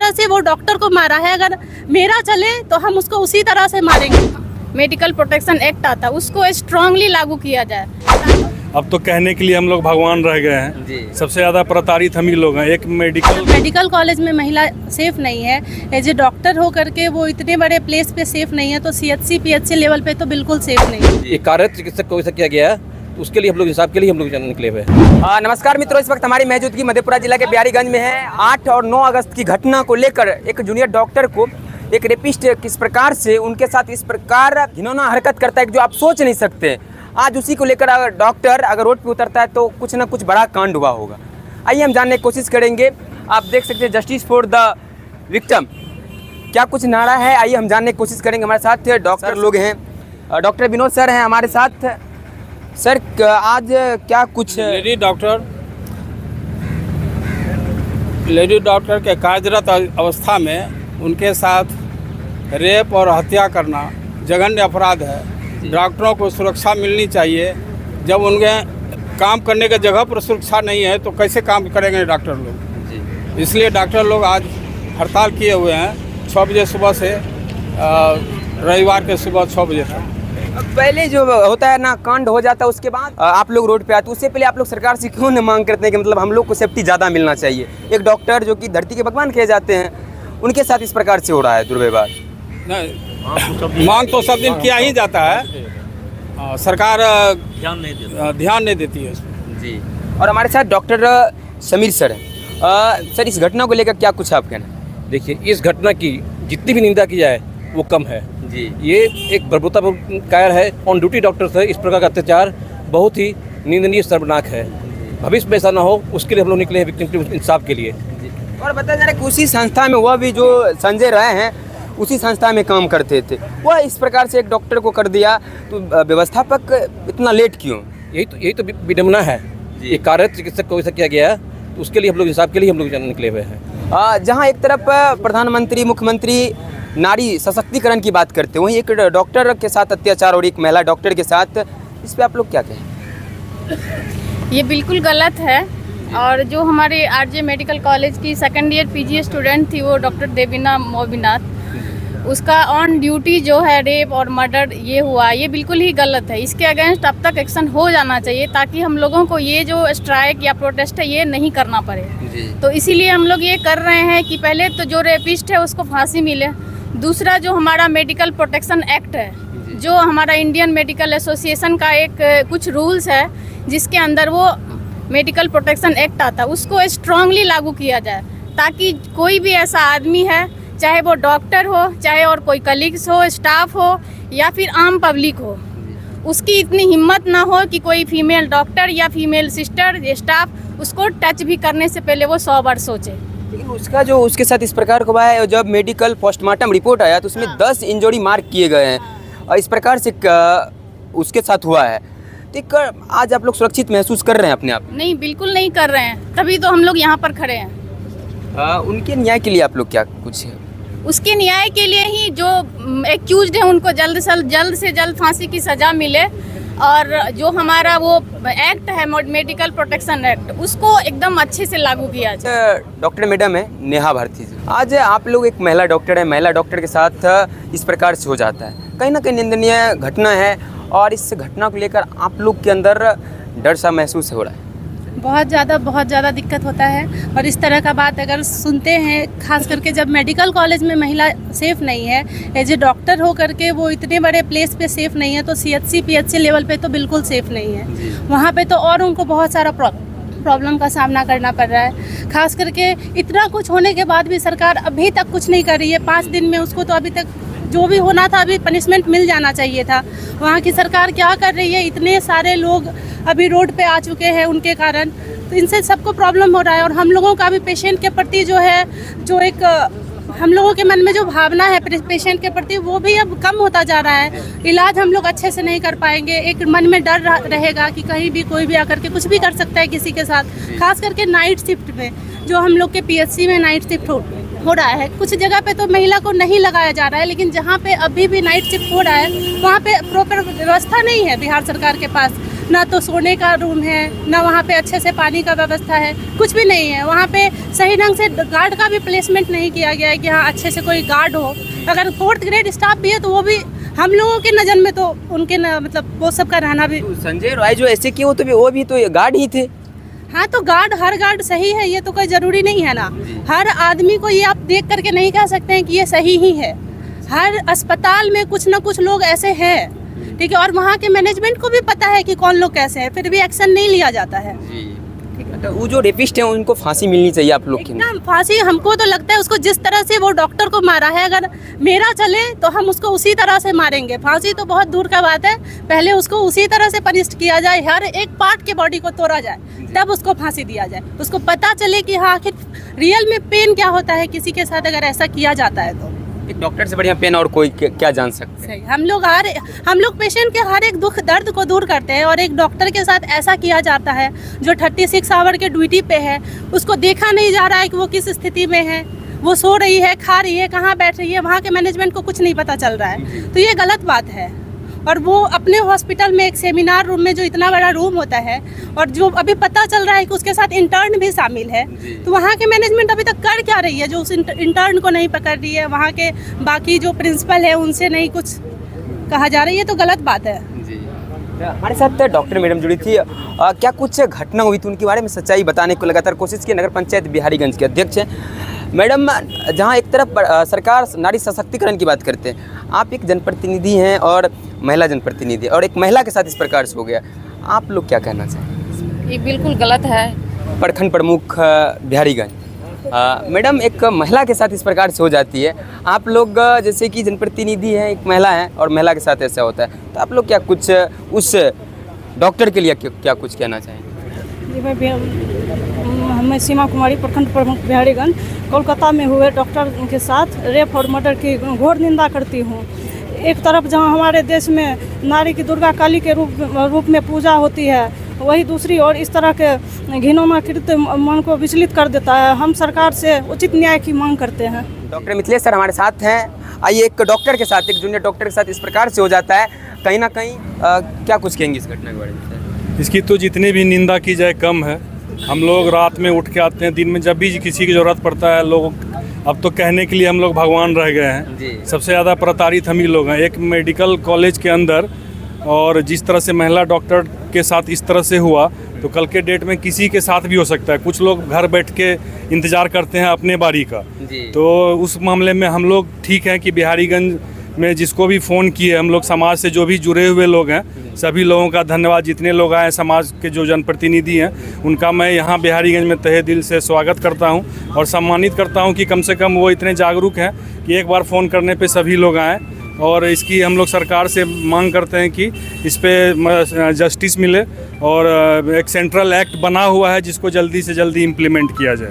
तरह से वो डॉक्टर को मारा है, अगर मेरा चले तो हम उसको उसी तरह से मारेंगे। मेडिकल प्रोटेक्शन एक्ट आता, उसको स्ट्रांगली लागू किया जाए। अब तो कहने के लिए हम लोग भगवान रह गए हैं जी। सबसे ज़्यादा प्रताड़ित हम ही लोग हैं। एक मेडिकल कॉलेज में महिला सेफ नहीं है, एज ए डॉक्टर हो करके वो इतने बड़े प्लेस पे सेफ नहीं है, तो CHC PHC लेवल पे तो बिल्कुल सेफ नहीं है। एक कार्यरत चिकित्सक को ऐसा किया गया है, उसके लिए हम लोग हिसाब के लिए हम लोग निकले हुए हैं। नमस्कार मित्रों, इस वक्त हमारी मौजूदगी मधेपुरा जिला के बिहारीगंज में है। 8 और 9 अगस्त की घटना को लेकर एक जूनियर डॉक्टर को एक रेपिस्ट किस प्रकार से उनके साथ इस प्रकार घिनौना हरकत करता है जो आप सोच नहीं सकते। आज उसी को लेकर अगर डॉक्टर रोड पे उतरता है तो कुछ ना कुछ बड़ा कांड हुआ होगा। आइए हम जानने की कोशिश करेंगे। आप देख सकते हैं जस्टिस फॉर द विक्टिम, क्या कुछ नारा है, आइए हम जानने की कोशिश करेंगे। हमारे साथ डॉक्टर लोग हैं, डॉक्टर विनोद सर हैं हमारे साथ। सर आज क्या कुछ लेडी डॉक्टर के कार्यरत अवस्था में उनके साथ रेप और हत्या करना जघन्य अपराध है। डॉक्टरों को सुरक्षा मिलनी चाहिए। जब उनके काम करने की जगह पर सुरक्षा नहीं है तो कैसे काम करेंगे डॉक्टर लोग। इसलिए डॉक्टर लोग आज हड़ताल किए हुए हैं 6 बजे सुबह से रविवार के सुबह 6 बजे तक। पहले जो होता है ना कांड हो जाता है, उसके बाद आप लोग रोड पे आते, उससे पहले आप लोग सरकार से क्यों न मांग करते हैं कि मतलब हम लोग को सेफ्टी ज़्यादा मिलना चाहिए। एक डॉक्टर जो कि धरती के भगवान कहे जाते हैं, उनके साथ इस प्रकार से हो रहा है दुर्व्यवहार। नहीं, मांग तो सब दिन किया ही जाता है, सरकार ध्यान नहीं देती है उसमें जी। और हमारे साथ डॉक्टर समीर सर हैं। सर इस घटना को लेकर क्या कुछ आप कहना। देखिए, इस घटना की जितनी भी निंदा की जाए वो कम है जी। ये एक बर्बरतापूर्ण कार्य है। ऑन ड्यूटी डॉक्टर से इस प्रकार का अत्याचार बहुत ही निंदनीय, शर्मनाक है। भविष्य में ऐसा ना हो, उसके लिए हम लोग निकले हैं विक्टिम इंसाफ के लिए। और बताया जा रहा है कि उसी संस्था में वह भी जो संजय राय हैं उसी संस्था में काम करते थे, वह इस प्रकार से एक डॉक्टर को कर दिया, तो व्यवस्थापक इतना लेट क्यों। यही तो विडम्बना है। एक कार्यरत चिकित्सक को ऐसा किया गया है, तो उसके लिए हम लोग हिसाब के लिए हम लोग निकले हुए हैं। जहाँ एक तरफ प्रधानमंत्री मुख्यमंत्री नारी सशक्तिकरण की बात करते हैं, वहीं एक डॉक्टर के साथ अत्याचार और एक महिला डॉक्टर के साथ, इस पर आप लोग क्या कहें। ये बिल्कुल गलत है। और जो हमारे RJ मेडिकल कॉलेज की सेकेंड ईयर PG स्टूडेंट थी, वो डॉक्टर देवीना मोबिनाथ, उसका ऑन ड्यूटी जो है रेप और मर्डर ये हुआ, ये बिल्कुल ही गलत है। इसके अगेंस्ट अब तक एक्शन हो जाना चाहिए ताकि हम लोगों को ये जो स्ट्राइक या प्रोटेस्ट है ये नहीं करना पड़े। तो इसीलिए हम लोग ये कर रहे हैं कि पहले तो जो रेपिस्ट है उसको फांसी मिले। दूसरा जो हमारा मेडिकल प्रोटेक्शन एक्ट है, जो हमारा इंडियन मेडिकल एसोसिएशन का एक कुछ रूल्स है जिसके अंदर वो मेडिकल प्रोटेक्शन एक्ट आता, उसको स्ट्रांगली लागू किया जाए ताकि कोई भी ऐसा आदमी है, चाहे वो डॉक्टर हो, चाहे और कोई कलीग्स हो, स्टाफ हो या फिर आम पब्लिक हो, उसकी इतनी हिम्मत ना हो कि कोई फीमेल डॉक्टर या फीमेल सिस्टर स्टाफ उसको टच भी करने से पहले वो 100 बार सोचे। लेकिन उसका जो उसके साथ इस प्रकार का हुआ है, जब मेडिकल पोस्टमार्टम रिपोर्ट आया तो उसमें 10 इंजरी मार्क किए गए हैं और इस प्रकार से उसके साथ हुआ है। तो आज आप लोग सुरक्षित महसूस कर रहे हैं अपने आप। नहीं, बिल्कुल नहीं कर रहे हैं, तभी तो हम लोग यहाँ पर खड़े हैं। उनके न्याय के लिए आप लोग क्या कुछ है। उसके न्याय के लिए ही जो एक्यूज्ड है उनको जल्द से जल्द फांसी की सज़ा मिले, और जो हमारा वो एक्ट है मेडिकल प्रोटेक्शन एक्ट, उसको एकदम अच्छे से लागू किया जाए। डॉक्टर मैडम है नेहा भारती जी, आज आप लोग एक महिला डॉक्टर है, महिला डॉक्टर के साथ इस प्रकार से हो जाता है, कहीं ना कहीं निंदनीय घटना है। और इस घटना को लेकर आप लोग के अंदर डर सा महसूस हो रहा है। बहुत ज़्यादा दिक्कत होता है। और इस तरह का बात अगर सुनते हैं, खास करके जब मेडिकल कॉलेज में महिला सेफ़ नहीं है, एज ए डॉक्टर हो करके वो इतने बड़े प्लेस पे सेफ़ नहीं है, तो CHC PHC लेवल पे तो बिल्कुल सेफ़ नहीं है। वहाँ पे तो और उनको बहुत सारा प्रॉब्लम का सामना करना पड़ रहा है। खास करके इतना कुछ होने के बाद भी सरकार अभी तक कुछ नहीं कर रही है। 5 दिन में उसको तो अभी तक जो भी होना था अभी पनिशमेंट मिल जाना चाहिए था। वहाँ की सरकार क्या कर रही है, इतने सारे लोग अभी रोड पे आ चुके हैं उनके कारण, तो इनसे सबको प्रॉब्लम हो रहा है। और हम लोगों का भी पेशेंट के प्रति जो है, जो एक हम लोगों के मन में जो भावना है पेशेंट के प्रति, वो भी अब कम होता जा रहा है। इलाज हम लोग अच्छे से नहीं कर पाएंगे, एक मन में डर रहेगा कि कहीं भी कोई भी आकर के कुछ भी कर सकता है किसी के साथ। खास करके नाइट शिफ्ट में, जो हम लोग के PHC में नाइट शिफ्ट हो रहा है, कुछ जगह पे तो महिला को नहीं लगाया जा रहा है, लेकिन जहाँ पे अभी भी नाइट शिफ्ट हो रहा है वहाँ पे प्रॉपर व्यवस्था नहीं है बिहार सरकार के पास। ना तो सोने का रूम है, ना वहाँ पे अच्छे से पानी का व्यवस्था है, कुछ भी नहीं है। वहाँ पे सही ढंग से गार्ड का भी प्लेसमेंट नहीं किया गया है कि हाँ अच्छे से कोई गार्ड हो। अगर 4th ग्रेड स्टाफ भी है तो वो भी हम लोगों की नज़र में तो उनके मतलब वो सब का रहना भी। तो संजय रॉय जो ऐसे किए वो भी तो गार्ड ही थे। हाँ तो गार्ड, हर गार्ड सही है ये तो कोई ज़रूरी नहीं है ना। हर आदमी को ये आप देख करके नहीं कह सकते हैं कि ये सही ही है। हर अस्पताल में कुछ ना कुछ लोग ऐसे हैं, ठीक है, और वहाँ के मैनेजमेंट को भी पता है कि कौन लोग कैसे हैं, फिर भी एक्शन नहीं लिया जाता है। तो वो जो रेपिस्ट हैं उनको फांसी मिलनी चाहिए आप लोग की। एकदम फांसी, हमको तो लगता है उसको जिस तरह से वो डॉक्टर को मारा है, अगर मेरा चले तो हम उसको उसी तरह से मारेंगे। फांसी तो बहुत दूर का बात है, पहले उसको उसी तरह से पनिश किया जाए, हर एक पार्ट के बॉडी को तोड़ा जाए, तब उसको फांसी दिया जाए। उसको पता चले कि हाँ आखिर रियल में पेन क्या होता है किसी के साथ अगर ऐसा किया जाता है तो। एक डॉक्टर से बढ़िया पेन और कोई क्या जान सकते हैं। सही, हम लोग पेशेंट के हर एक दुख दर्द को दूर करते हैं, और एक डॉक्टर के साथ ऐसा किया जाता है जो 36 आवर के ड्यूटी पे है, उसको देखा नहीं जा रहा है कि वो किस स्थिति में है, वो सो रही है, खा रही है, कहाँ बैठ रही है, वहाँ के मैनेजमेंट को कुछ नहीं पता चल रहा है, तो ये गलत बात है। और वो अपने हॉस्पिटल में एक सेमिनार रूम में जो इतना बड़ा रूम होता है, और जो अभी पता चल रहा है कि उसके साथ इंटर्न भी शामिल है, तो वहाँ के मैनेजमेंट अभी तक कर क्या रही है जो उस इंटर्न को नहीं पकड़ रही है, वहाँ के बाकी जो प्रिंसिपल है उनसे नहीं कुछ कहा जा रही है, तो गलत बात है। हमारे साथ डॉक्टर मैडम जुड़ी थी। क्या कुछ घटना हुई थी उनके बारे में सच्चाई बताने को लगातार कोशिश की। नगर पंचायत बिहारीगंज के अध्यक्ष हैं मैडम। जहां एक तरफ सरकार नारी सशक्तिकरण की बात करते हैं, आप एक जनप्रतिनिधि हैं और महिला जनप्रतिनिधि, और एक महिला के साथ इस प्रकार से हो गया, आप लोग क्या कहना चाहें? ये बिल्कुल गलत है। प्रखंड प्रमुख बिहारीगंज, मैडम एक महिला के साथ इस प्रकार से हो जाती है, आप लोग जैसे कि जनप्रतिनिधि हैं, एक महिला हैं और महिला के साथ ऐसा होता है, तो आप लोग क्या कुछ उस डॉक्टर के लिए क्या कुछ कहना चाहेंगे? जी, मैं सीमा कुमारी, प्रखंड प्रमुख बिहारीगंज, कोलकाता में हुए डॉक्टर के साथ रेप और मर्डर की घोर निंदा करती हूँ। एक तरफ जहाँ हमारे देश में नारी की दुर्गा काली के रूप में पूजा होती है, वही दूसरी ओर इस तरह के घिनौना कृत्य मन को विचलित कर देता है। हम सरकार से उचित न्याय की मांग करते हैं। डॉक्टर मिथिलेश सर हमारे साथ हैं। आइए, एक डॉक्टर के साथ, एक जूनियर डॉक्टर के साथ इस प्रकार से हो जाता है, कहीं ना कहीं क्या कुछ कहेंगे इस घटना के बारे में? इसकी तो जितनी भी निंदा की जाए कम है। हम लोग रात में उठ के आते हैं, दिन में जब भी किसी की ज़रूरत पड़ता है, लोग अब तो कहने के लिए हम लोग भगवान रह गए हैं। सबसे ज़्यादा प्रताड़ित हम ही लोग हैं। एक मेडिकल कॉलेज के अंदर, और जिस तरह से महिला डॉक्टर के साथ इस तरह से हुआ, तो कल के डेट में किसी के साथ भी हो सकता है। कुछ लोग घर बैठ के इंतज़ार करते हैं अपने बारी का। तो उस मामले में हम लोग ठीक हैं कि बिहारीगंज में जिसको भी फ़ोन किए, हम लोग समाज से जो भी जुड़े हुए लोग हैं, सभी लोगों का धन्यवाद। जितने लोग आए समाज के जो जनप्रतिनिधि हैं, उनका मैं यहाँ बिहारीगंज में तहे दिल से स्वागत करता हूँ और सम्मानित करता हूँ कि कम से कम वो इतने जागरूक हैं कि एक बार फ़ोन करने पे सभी लोग आएँ। और इसकी हम लोग सरकार से मांग करते हैं कि इस पे जस्टिस मिले, और एक सेंट्रल एक्ट बना हुआ है जिसको जल्दी से जल्दी इम्प्लीमेंट किया जाए।